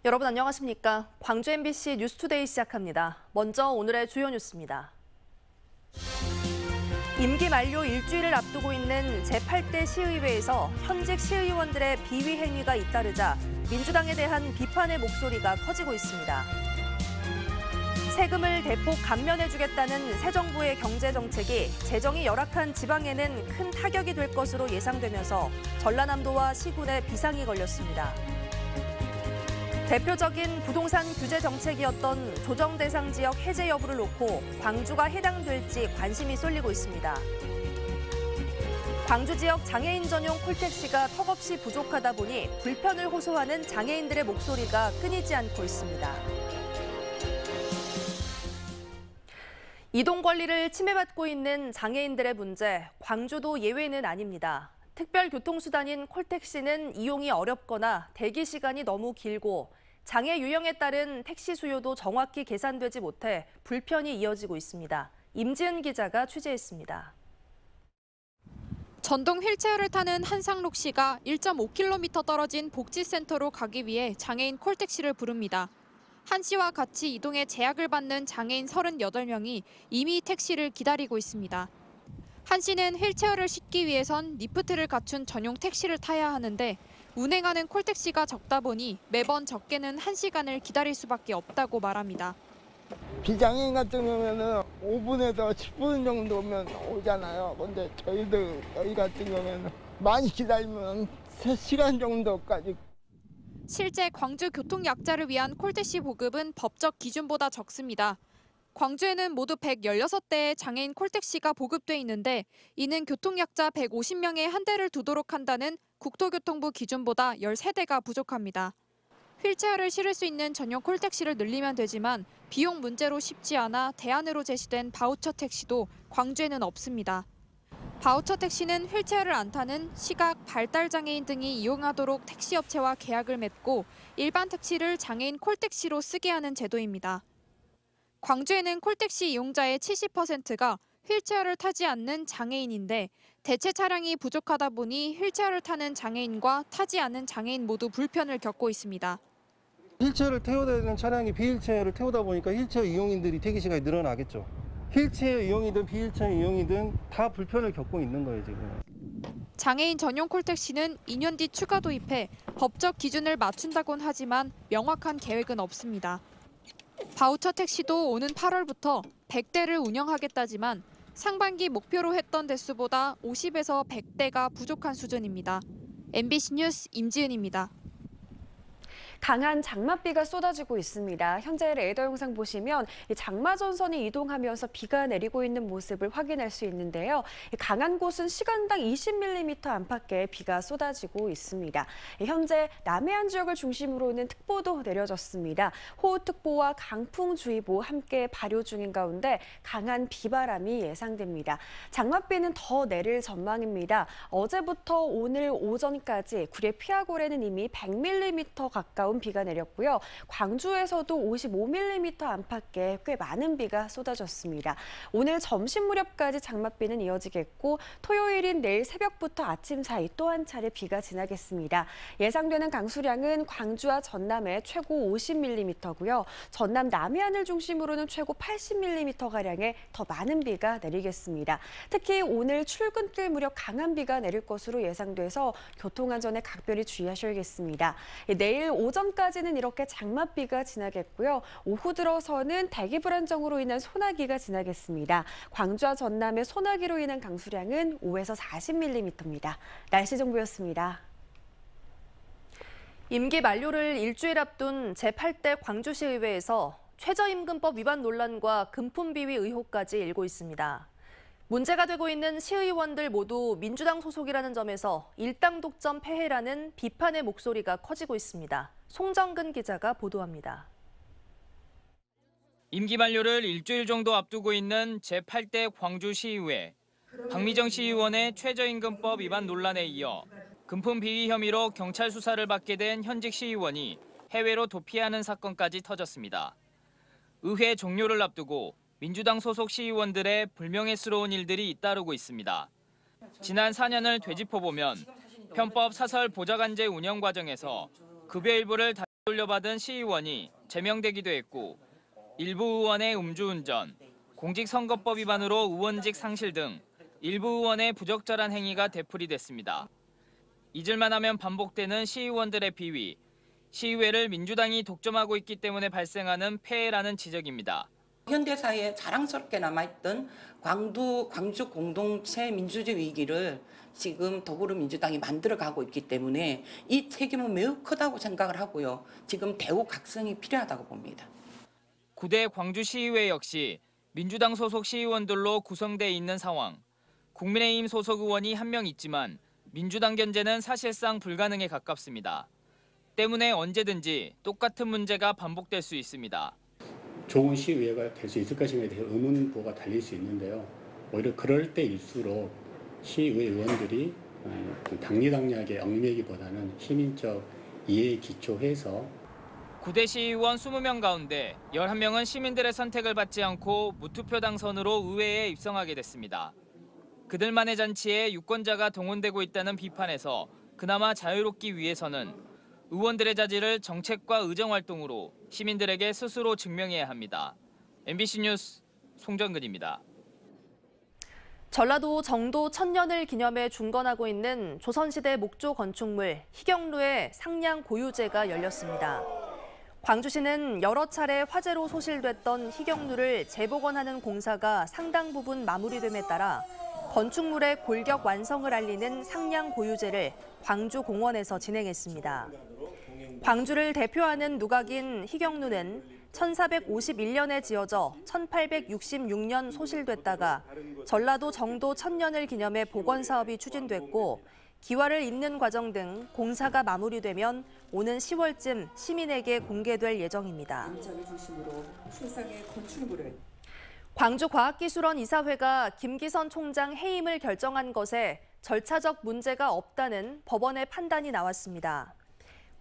여러분 안녕하십니까? 광주 MBC 뉴스투데이 시작합니다. 먼저 오늘의 주요 뉴스입니다. 임기 만료 일주일을 앞두고 있는 제8대 시의회에서 현직 시의원들의 비위 행위가 잇따르자 민주당에 대한 비판의 목소리가 커지고 있습니다. 세금을 대폭 감면해주겠다는 새 정부의 경제정책이 재정이 열악한 지방에는 큰 타격이 될 것으로 예상되면서 전라남도와 시군에 비상이 걸렸습니다. 대표적인 부동산 규제 정책이었던 조정 대상 지역 해제 여부를 놓고 광주가 해당될지 관심이 쏠리고 있습니다. 광주 지역 장애인 전용 콜택시가 턱없이 부족하다 보니 불편을 호소하는 장애인들의 목소리가 끊이지 않고 있습니다. 이동 권리를 침해받고 있는 장애인들의 문제, 광주도 예외는 아닙니다. 특별교통수단인 콜택시는 이용이 어렵거나 대기 시간이 너무 길고 장애 유형에 따른 택시 수요도 정확히 계산되지 못해 불편이 이어지고 있습니다. 임지은 기자가 취재했습니다. 전동 휠체어를 타는 한상록 씨가 1.5km 떨어진 복지센터로 가기 위해 장애인 콜택시를 부릅니다. 한 씨와 같이 이동에 제약을 받는 장애인 38명이 이미 택시를 기다리고 있습니다. 한 씨는 휠체어를 싣기 위해선 리프트를 갖춘 전용 택시를 타야 하는데 운행하는 콜택시가 적다 보니 매번 적게는 1시간을 기다릴 수밖에 없다고 말합니다. 비장애인 같은 경우에는 5분에서 10분 정도면 오잖아요. 근데 저희 같은 경우에는 많이 기다리면 3시간 정도까지. 실제 광주 교통약자를 위한 콜택시 보급은 법적 기준보다 적습니다. 광주에는 모두 116대의 장애인 콜택시가 보급돼 있는데 이는 교통약자 150명에 한 대를 두도록 한다는 국토교통부 기준보다 13대가 부족합니다. 휠체어를 실을 수 있는 전용 콜택시를 늘리면 되지만 비용 문제로 쉽지 않아 대안으로 제시된 바우처 택시도 광주에는 없습니다. 바우처 택시는 휠체어를 안 타는 시각, 발달 장애인 등이 이용하도록 택시업체와 계약을 맺고 일반 택시를 장애인 콜택시로 쓰게 하는 제도입니다. 광주에는 콜택시 이용자의 70%가 휠체어를 타지 않는 장애인인데 대체 차량이 부족하다 보니 휠체어를 타는 장애인과 타지 않는 장애인 모두 불편을 겪고 있습니다. 휠체어를 태워야 되는 차량이 비휠체어를 태우다 보니까 휠체어 이용인들이 대기 시간이 늘어나겠죠. 휠체어 이용이든 비휠체어 이용이든 다 불편을 겪고 있는 거예요, 지금. 장애인 전용 콜택시는 2년 뒤 추가 도입해 법적 기준을 맞춘다곤 하지만 명확한 계획은 없습니다. 바우처 택시도 오는 8월부터 100대를 운영하겠다지만 상반기 목표로 했던 대수보다 50에서 100대가 부족한 수준입니다. MBC 뉴스 임지은입니다. 강한 장맛비가 쏟아지고 있습니다. 현재 레이더 영상 보시면 장마 전선이 이동하면서 비가 내리고 있는 모습을 확인할 수 있는데요. 강한 곳은 시간당 20mm 안팎의 비가 쏟아지고 있습니다. 현재 남해안 지역을 중심으로는 특보도 내려졌습니다. 호우특보와 강풍주의보 함께 발효 중인 가운데 강한 비바람이 예상됩니다. 장맛비는 더 내릴 전망입니다. 어제부터 오늘 오전까지 구례 피아골에는 이미 100mm 가까운 비가 내렸고요. 광주에서도 55mm 안팎의 꽤 많은 비가 쏟아졌습니다. 오늘 점심 무렵까지 장맛비는 이어지겠고 토요일인 내일 새벽부터 아침 사이 또 한 차례 비가 지나겠습니다. 예상되는 강수량은 광주와 전남에 최고 50mm고요. 전남 남해안을 중심으로는 최고 80mm가량의 더 많은 비가 내리겠습니다. 특히 오늘 출근길 무렵 강한 비가 내릴 것으로 예상돼서 교통안전에 각별히 주의하셔야겠습니다. 내일 오전까지는 이렇게 장맛비가 지나겠고요. 오후 들어서는 대기 불안정으로 인한 소나기가 지나겠습니다. 광주와 전남의 소나기로 인한 강수량은 5에서 40mm입니다. 날씨 정보였습니다. 임기 만료를 일주일 앞둔 제8대 광주시의회에서 최저임금법 위반 논란과 금품비위 의혹까지 일고 있습니다. 문제가 되고 있는 시의원들 모두 민주당 소속이라는 점에서 일당 독점 폐해라는 비판의 목소리가 커지고 있습니다. 송정근 기자가 보도합니다. 임기 만료를 일주일 정도 앞두고 있는 제8대 광주시의회. 박미정 시의원의 최저임금법 위반 논란에 이어 금품 비위 혐의로 경찰 수사를 받게 된 현직 시의원이 해외로 도피하는 사건까지 터졌습니다. 의회 종료를 앞두고 민주당 소속 시의원들의 불명예스러운 일들이 잇따르고 있습니다. 지난 4년을 되짚어보면 편법 사설 보좌관제 운영 과정에서 급여 일부를 돌려받은 시의원이 제명되기도 했고 일부 의원의 음주운전, 공직선거법 위반으로 의원직 상실 등 일부 의원의 부적절한 행위가 되풀이됐습니다. 잊을만 하면 반복되는 시의원들의 비위, 시의회를 민주당이 독점하고 있기 때문에 발생하는 폐해라는 지적입니다. 현대사회에 자랑스럽게 남아있던 광주 공동체 민주주의 위기를 지금 더불어민주당이 만들어가고 있기 때문에 이 책임은 매우 크다고 생각을 하고요. 지금 대우 각성이 필요하다고 봅니다. 9대 광주시의회 역시 민주당 소속 시의원들로 구성돼 있는 상황. 국민의힘 소속 의원이 한 명 있지만 민주당 견제는 사실상 불가능에 가깝습니다. 때문에 언제든지 똑같은 문제가 반복될 수 있습니다. 좋은 시의회가 될 수 있을 것인가에 대해 의문부호가 달릴 수 있는데요. 오히려 그럴 때일수록 시의회 의원들이 당리당략에 얽매기보다는 시민적 이해에 기초해서 9대 시의원 20명 가운데 11명은 시민들의 선택을 받지 않고 무투표 당선으로 의회에 입성하게 됐습니다. 그들만의 잔치에 유권자가 동원되고 있다는 비판에서 그나마 자유롭기 위해서는 의원들의 자질을 정책과 의정활동으로 시민들에게 스스로 증명해야 합니다. MBC 뉴스 송정근입니다. 전라도 정도 1000년을 기념해 중건하고 있는 조선시대 목조 건축물 희경루의 상량 고유제가 열렸습니다. 광주시는 여러 차례 화재로 소실됐던 희경루를 재복원하는 공사가 상당 부분 마무리됨에 따라 건축물의 골격 완성을 알리는 상량 고유제를 광주공원에서 진행했습니다. 광주를 대표하는 누각인 희경루는 1451년에 지어져 1866년 소실됐다가 전라도 정도 1000년을 기념해 복원 사업이 추진됐고 기와를 잇는 과정 등 공사가 마무리되면 오는 10월쯤 시민에게 공개될 예정입니다. 광주과학기술원 이사회가 김기선 총장 해임을 결정한 것에 절차적 문제가 없다는 법원의 판단이 나왔습니다.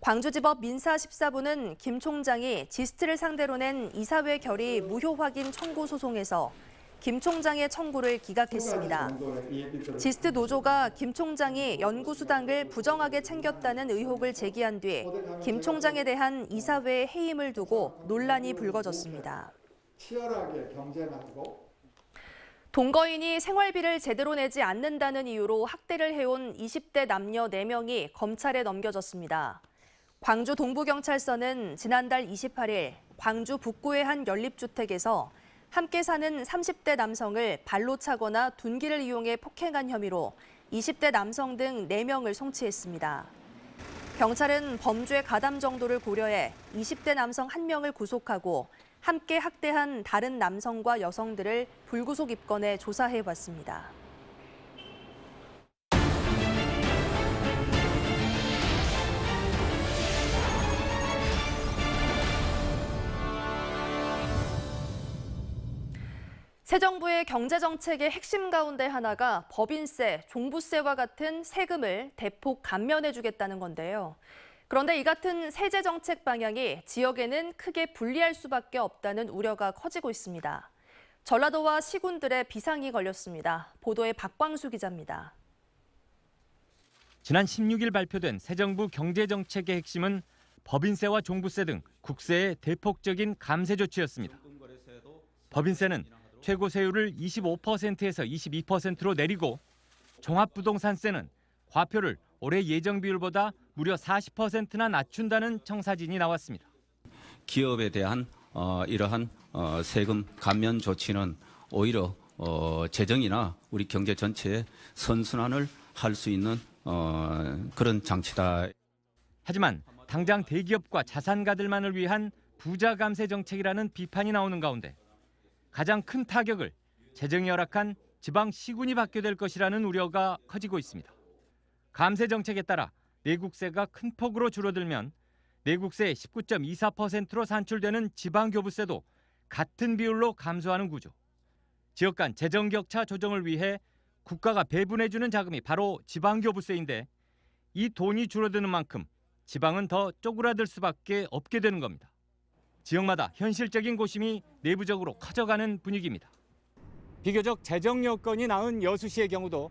광주지법 민사 14부는 김 총장이 지스트를 상대로 낸 이사회 결의 무효 확인 청구 소송에서 김 총장의 청구를 기각했습니다. 지스트 노조가 김 총장이 연구수당을 부정하게 챙겼다는 의혹을 제기한 뒤 김 총장에 대한 이사회의 해임을 두고 논란이 불거졌습니다. 치열하게 경쟁하고 동거인이 생활비를 제대로 내지 않는다는 이유로 학대를 해온 20대 남녀 4명이 검찰에 넘겨졌습니다. 광주 동부경찰서는 지난달 28일 광주 북구의 한 연립주택에서 함께 사는 30대 남성을 발로 차거나 둔기를 이용해 폭행한 혐의로 20대 남성 등 4명을 송치했습니다. 경찰은 범죄 가담 정도를 고려해 20대 남성 1명을 구속하고 함께 학대한 다른 남성과 여성들을 불구속 입건해 조사해봤습니다. 새 정부의 경제정책의 핵심 가운데 하나가 법인세, 종부세와 같은 세금을 대폭 감면해주겠다는 건데요. 그런데 이 같은 세제 정책 방향이 지역에는 크게 불리할 수밖에 없다는 우려가 커지고 있습니다. 전라도와 시군들의 비상이 걸렸습니다. 보도에 박광수 기자입니다. 지난 16일 발표된 새 정부 경제정책의 핵심은 법인세와 종부세 등 국세의 대폭적인 감세 조치였습니다. 법인세는 최고 세율을 25%에서 22%로 내리고 종합부동산세는 과표를 올해 예정 비율보다 무려 40%나 낮춘다는 청사진이 나왔습니다. 기업에 대한 이러한 세금 감면 조치는 오히려 재정이나 우리 경제 전체의 선순환을 할 수 있는 그런 장치다. 하지만 당장 대기업과 자산가들만을 위한 부자 감세 정책이라는 비판이 나오는 가운데 가장 큰 타격을 재정이 열악한 지방 시군이 받게 될 것이라는 우려가 커지고 있습니다. 감세 정책에 따라 내국세가 큰 폭으로 줄어들면 내국세의 19.24%로 산출되는 지방교부세도 같은 비율로 감소하는 구조. 지역 간 재정 격차 조정을 위해 국가가 배분해주는 자금이 바로 지방교부세인데 이 돈이 줄어드는 만큼 지방은 더 쪼그라들 수밖에 없게 되는 겁니다. 지역마다 현실적인 고심이 내부적으로 커져가는 분위기입니다. 비교적 재정 여건이 나은 여수시의 경우도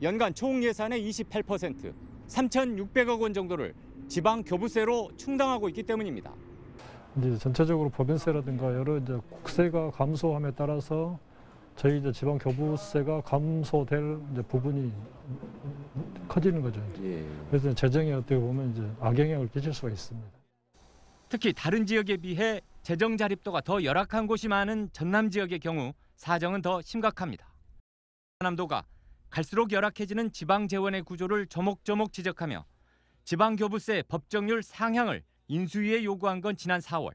연간 총 예산의 28%, 3,600억 원 정도를 지방 교부세로 충당하고 있기 때문입니다. 이제 전체적으로 법인세라든가 여러 이제 국세가 감소함에 따라서 저희 이제 지방 교부세가 감소될 이제 부분이 커지는 거죠. 그래서 재정에 어떻게 보면 이제 악영향을 끼칠 수가 있습니다. 특히 다른 지역에 비해 재정 자립도가 더 열악한 곳이 많은 전남 지역의 경우 사정은 더 심각합니다. 전남도가 갈수록 열악해지는 지방 재원의 구조를 조목조목 지적하며 지방 교부세 법정률 상향을 인수위에 요구한 건 지난 4월.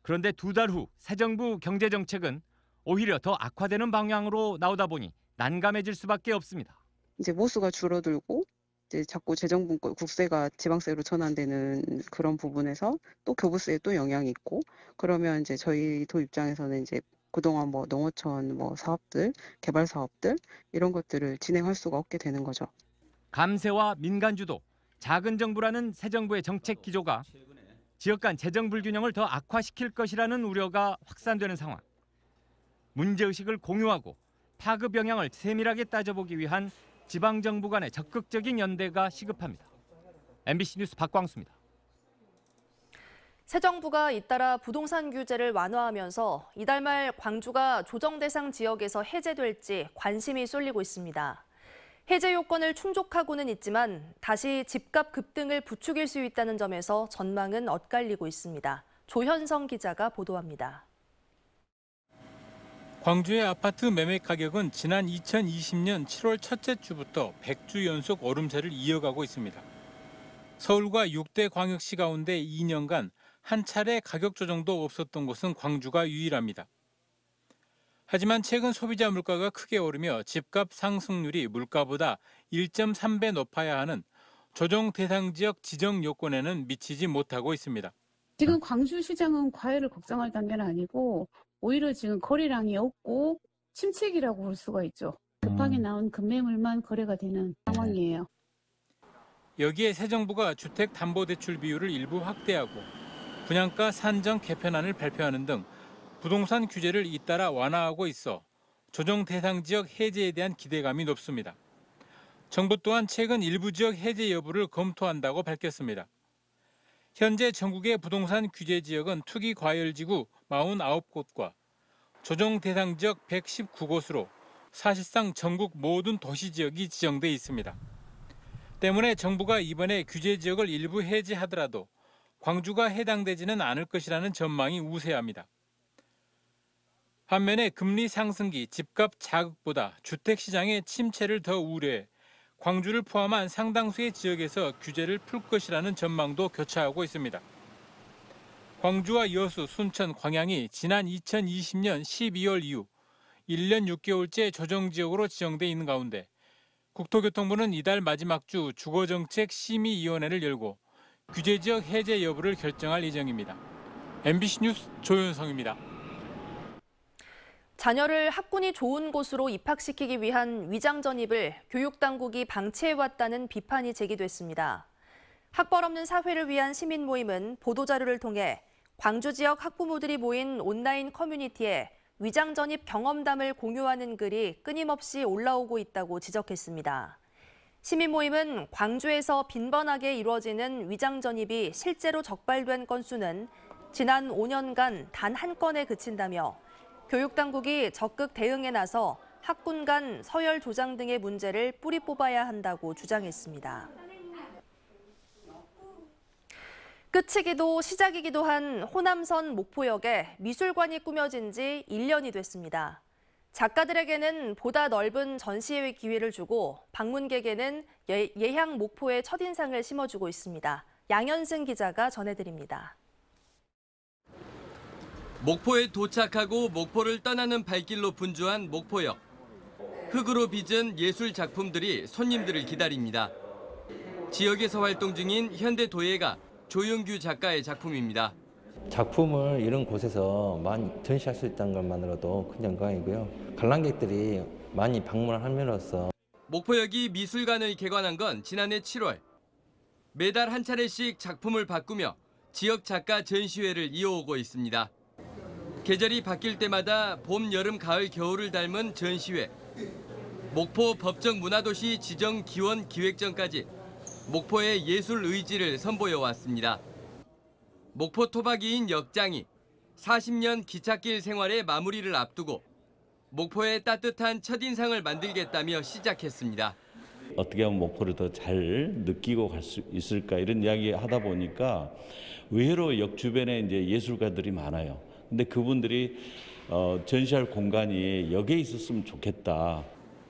그런데 2달 후 새 정부 경제정책은 오히려 더 악화되는 방향으로 나오다 보니 난감해질 수밖에 없습니다. 이제 모수가 줄어들고 이제 자꾸 재정분 국세가 지방세로 전환되는 그런 부분에서 또 교부세에 또 영향이 있고, 그러면 이제 저희 도 입장에서는 이제 그동안 뭐 농어촌 뭐 사업들, 개발 사업들 이런 것들을 진행할 수가 없게 되는 거죠. 감세와 민간 주도, 작은 정부라는 새 정부의 정책 기조가 지역 간 재정 불균형을 더 악화시킬 것이라는 우려가 확산되는 상황. 문제의식을 공유하고 파급 영향을 세밀하게 따져보기 위한 지방정부 간의 적극적인 연대가 시급합니다. MBC 뉴스 박광수입니다. 새 정부가 잇따라 부동산 규제를 완화하면서 이달 말 광주가 조정 대상 지역에서 해제될지 관심이 쏠리고 있습니다. 해제 요건을 충족하고는 있지만 다시 집값 급등을 부추길 수 있다는 점에서 전망은 엇갈리고 있습니다. 조현성 기자가 보도합니다. 광주의 아파트 매매 가격은 지난 2020년 7월 첫째 주부터 100주 연속 오름세를 이어가고 있습니다. 서울과 6대 광역시 가운데 2년간 한 차례 가격 조정도 없었던 곳은 광주가 유일합니다. 하지만 최근 소비자 물가가 크게 오르며 집값 상승률이 물가보다 1.3배 높아야 하는 조정 대상 지역 지정 요건에는 미치지 못하고 있습니다. 지금 광주시장은 과열을 걱정할 단계는 아니고 오히려 지금 거래량이 없고 침체기라고 볼 수가 있죠. 급하게 나온 급매물만 거래가 되는 상황이에요. 여기에 새 정부가 주택담보대출 비율을 일부 확대하고 분양가 산정 개편안을 발표하는 등 부동산 규제를 잇따라 완화하고 있어 조정 대상 지역 해제에 대한 기대감이 높습니다. 정부 또한 최근 일부 지역 해제 여부를 검토한다고 밝혔습니다. 현재 전국의 부동산 규제 지역은 투기 과열지구 49곳과 조정 대상 지역 119곳으로 사실상 전국 모든 도시 지역이 지정돼 있습니다. 때문에 정부가 이번에 규제 지역을 일부 해제하더라도 광주가 해당되지는 않을 것이라는 전망이 우세합니다. 반면에 금리 상승기 집값 자극보다 주택시장의 침체를 더 우려해 광주를 포함한 상당수의 지역에서 규제를 풀 것이라는 전망도 교차하고 있습니다. 광주와 여수, 순천, 광양이 지난 2020년 12월 이후 1년 6개월째 조정지역으로 지정돼 있는 가운데 국토교통부는 이달 마지막 주 주거정책심의위원회를 열고 규제지역 해제 여부를 결정할 예정입니다. MBC 뉴스 조현성입니다. 자녀를 학군이 좋은 곳으로 입학시키기 위한 위장 전입을 교육당국이 방치해왔다는 비판이 제기됐습니다. 학벌 없는 사회를 위한 시민 모임은 보도자료를 통해 광주 지역 학부모들이 모인 온라인 커뮤니티에 위장 전입 경험담을 공유하는 글이 끊임없이 올라오고 있다고 지적했습니다. 시민 모임은 광주에서 빈번하게 이루어지는 위장 전입이 실제로 적발된 건수는 지난 5년간 단 한 건에 그친다며 교육당국이 적극 대응에 나서 학군 간 서열 조장 등의 문제를 뿌리 뽑아야 한다고 주장했습니다. 끝이기도 시작이기도 한 호남선 목포역에 미술관이 꾸며진 지 1년이 됐습니다. 작가들에게는 보다 넓은 전시회 기회를 주고 방문객에게는 예향 목포의 첫인상을 심어주고 있습니다. 양현승 기자가 전해드립니다. 목포에 도착하고 목포를 떠나는 발길로 분주한 목포역. 흙으로 빚은 예술 작품들이 손님들을 기다립니다. 지역에서 활동 중인 현대도예가 조영규 작가의 작품입니다. 작품을 이런 곳에서 많이 전시할 수 있다는 것만으로도 큰 영광이고요. 관람객들이 많이 방문함으로써 목포역이 미술관을 개관한 건 지난해 7월. 매달 한 차례씩 작품을 바꾸며 지역 작가 전시회를 이어오고 있습니다. 계절이 바뀔 때마다 봄, 여름, 가을, 겨울을 닮은 전시회. 목포 법정 문화도시 지정 기원 기획전까지 목포의 예술 의지를 선보여 왔습니다. 목포 토박이인 역장이 40년 기찻길 생활의 마무리를 앞두고 목포의 따뜻한 첫인상을 만들겠다며 시작했습니다. 어떻게 하면 목포를 더 잘 느끼고 갈 수 있을까 이런 이야기 하다 보니까 의외로 역 주변에 이제 예술가들이 많아요. 근데 그분들이 전시할 공간이 역에 있었으면 좋겠다.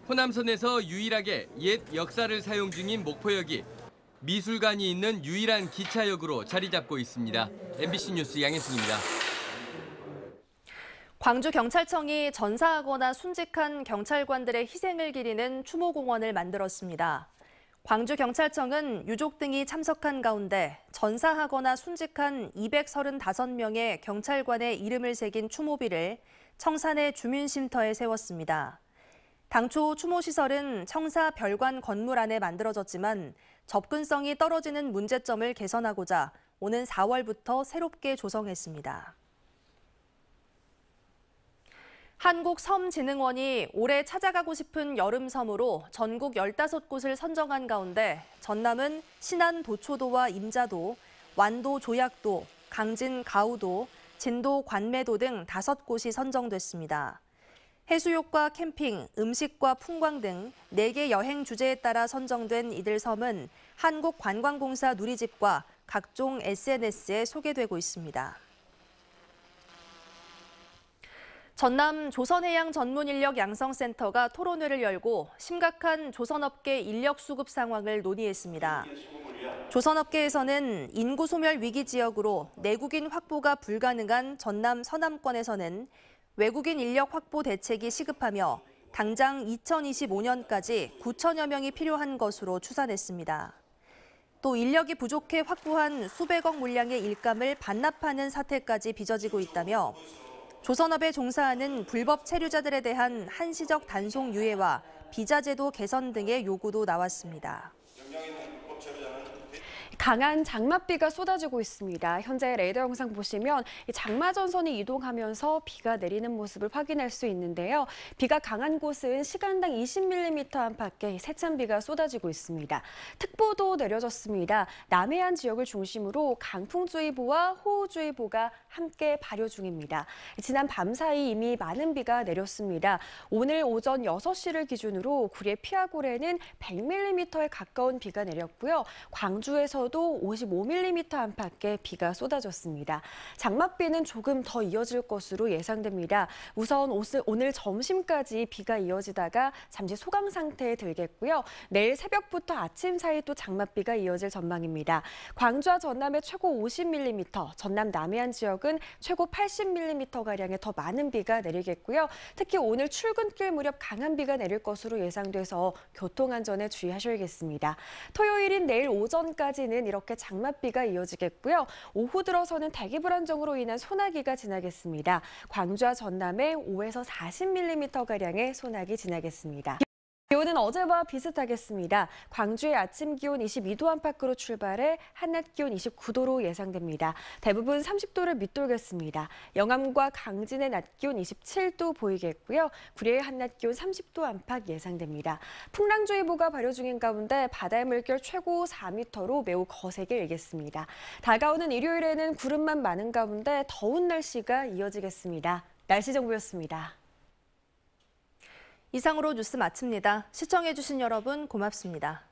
호남선에서 유일하게 옛 역사를 사용 중인 목포역이 미술관이 있는 유일한 기차역으로 자리 잡고 있습니다. MBC 뉴스 양혜승입니다. 광주경찰청이 전사하거나 순직한 경찰관들의 희생을 기리는 추모공원을 만들었습니다. 광주경찰청은 유족 등이 참석한 가운데 전사하거나 순직한 235명의 경찰관의 이름을 새긴 추모비를 청산의 주민쉼터에 세웠습니다. 당초 추모시설은 청사 별관 건물 안에 만들어졌지만 접근성이 떨어지는 문제점을 개선하고자 오는 4월부터 새롭게 조성했습니다. 한국섬진흥원이 올해 찾아가고 싶은 여름섬으로 전국 15곳을 선정한 가운데 전남은 신안 도초도와 임자도, 완도 조약도, 강진 가우도, 진도 관매도 등 5곳이 선정됐습니다. 해수욕과 캠핑, 음식과 풍광 등 4개 여행 주제에 따라 선정된 이들 섬은 한국관광공사 누리집과 각종 SNS에 소개되고 있습니다. 전남 조선해양전문인력양성센터가 토론회를 열고 심각한 조선업계 인력 수급 상황을 논의했습니다. 조선업계에서는 인구 소멸 위기 지역으로 내국인 확보가 불가능한 전남 서남권에서는 외국인 인력 확보 대책이 시급하며 당장 2025년까지 9천여 명이 필요한 것으로 추산했습니다. 또 인력이 부족해 확보한 수백억 물량의 일감을 반납하는 사태까지 빚어지고 있다며 조선업에 종사하는 불법 체류자들에 대한 한시적 단속 유예와 비자 제도 개선 등의 요구도 나왔습니다. 강한 장맛비가 쏟아지고 있습니다. 현재 레이더 영상 보시면 장마 전선이 이동하면서 비가 내리는 모습을 확인할 수 있는데요. 비가 강한 곳은 시간당 20mm 안팎의 세찬비가 쏟아지고 있습니다. 특보도 내려졌습니다. 남해안 지역을 중심으로 강풍주의보와 호우주의보가 함께 발효 중입니다. 지난 밤 사이 이미 많은 비가 내렸습니다. 오늘 오전 6시를 기준으로 구례 피아골에는 100mm에 가까운 비가 내렸고요. 광주에서도 55mm 안팎의 비가 쏟아졌습니다. 장맛비는 조금 더 이어질 것으로 예상됩니다. 우선 오늘 점심까지 비가 이어지다가 잠시 소강 상태에 들겠고요. 내일 새벽부터 아침 사이 또 장맛비가 이어질 전망입니다. 광주와 전남의 최고 50mm, 전남 남해안 지역은 최고 80mm가량의 더 많은 비가 내리겠고요. 특히 오늘 출근길 무렵 강한 비가 내릴 것으로 예상돼서 교통안전에 주의하셔야겠습니다. 토요일인 내일 오전까지는 이렇게 장맛비가 이어지겠고요. 오후 들어서는 대기 불안정으로 인한 소나기가 지나겠습니다. 광주와 전남에 5에서 40mm가량의 소나기 지나겠습니다. 기온은 어제와 비슷하겠습니다. 광주의 아침 기온 22도 안팎으로 출발해 한낮 기온 29도로 예상됩니다. 대부분 30도를 밑돌겠습니다. 영암과 강진의 낮 기온 27도 보이겠고요. 구례의 한낮 기온 30도 안팎 예상됩니다. 풍랑주의보가 발효 중인 가운데 바다의 물결 최고 4m로 매우 거세게 일겠습니다. 다가오는 일요일에는 구름만 많은 가운데 더운 날씨가 이어지겠습니다. 날씨 정보였습니다. 이상으로 뉴스 마칩니다. 시청해주신 여러분 고맙습니다.